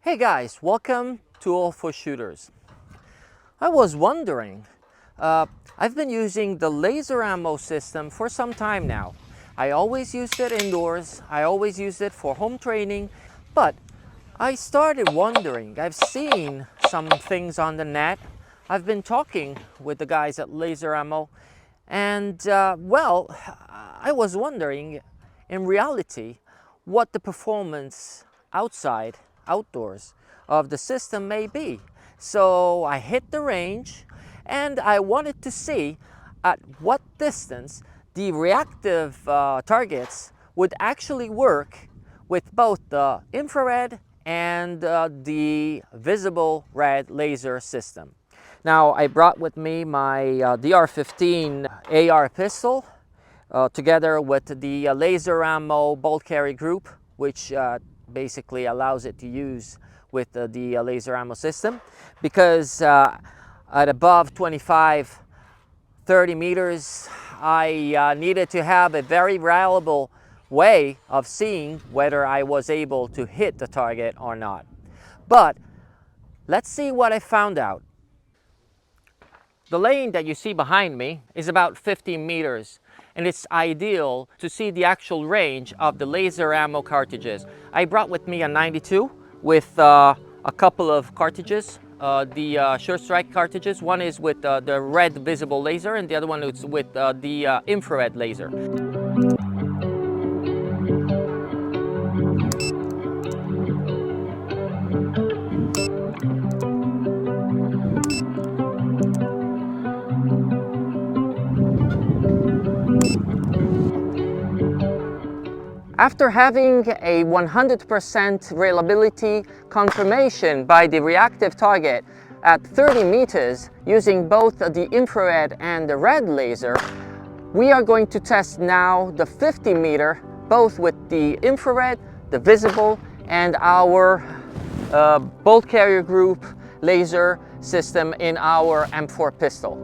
Hey guys, welcome to All for Shooters. I was wondering, I've been using the laser ammo system for some time now. I always used it indoors, I always used it for home training, but I started wondering, I've seen some things on the net, I've been talking with the guys at Laser Ammo, and I was wondering, in reality, what the performance outdoors of the system may be. So I hit the range and I wanted to see at what distance the reactive targets would actually work with both the infrared and the visible red laser system. Now I brought with me my AR15 AR pistol together with the laser ammo bolt carry group, which basically allows it to use with the laser ammo system, because at above 25-30 meters I needed to have a very reliable way of seeing whether I was able to hit the target or not. But let's see what I found out. The lane that you see behind me is about 15 meters, and it's ideal to see the actual range of the laser ammo cartridges. I brought with me a 92 with a couple of cartridges, the SureStrike cartridges. One is with the red visible laser and the other one is with the infrared laser. After having a 100% reliability confirmation by the reactive target at 30 meters using both the infrared and the red laser, we are going to test now the 50 meter, both with the infrared, the visible, and our bolt carrier group laser system in our M4 pistol.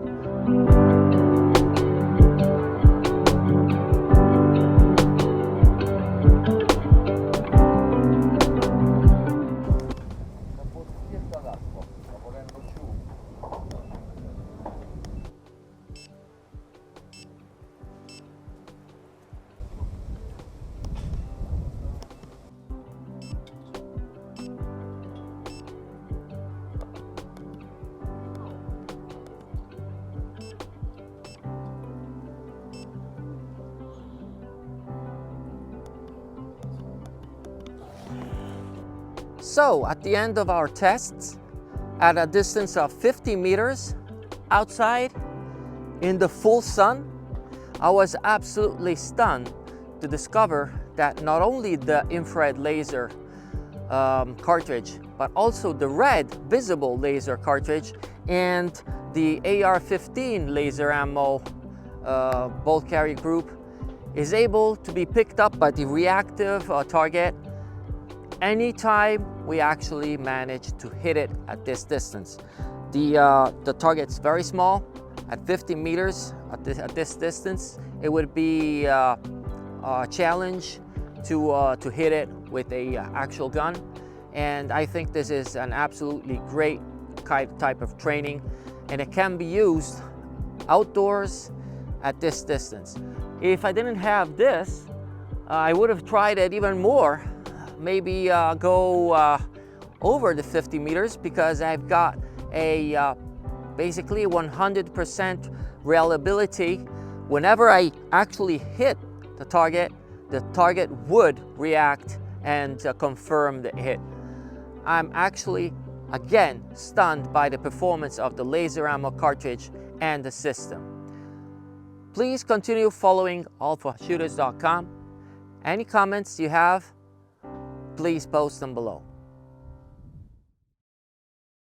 So at the end of our tests, at a distance of 50 meters outside in the full sun, I was absolutely stunned to discover that not only the infrared laser cartridge, but also the red visible laser cartridge and the AR15 laser ammo bolt carry group is able to be picked up by the reactive target anytime we actually manage to hit it at this distance. The target's very small. At 50 meters at this distance, it would be a challenge to hit it with a actual gun, and I think this is an absolutely great type of training, and it can be used outdoors at this distance. If I didn't have this, I would have tried it even more, maybe go over the 50 meters, because I've got a basically 100% reliability. Whenever I actually hit the target would react and confirm the hit. I'm actually again stunned by the performance of the laser ammo cartridge and the system. Please continue following allforshooters.com. Any comments you have, please post them below.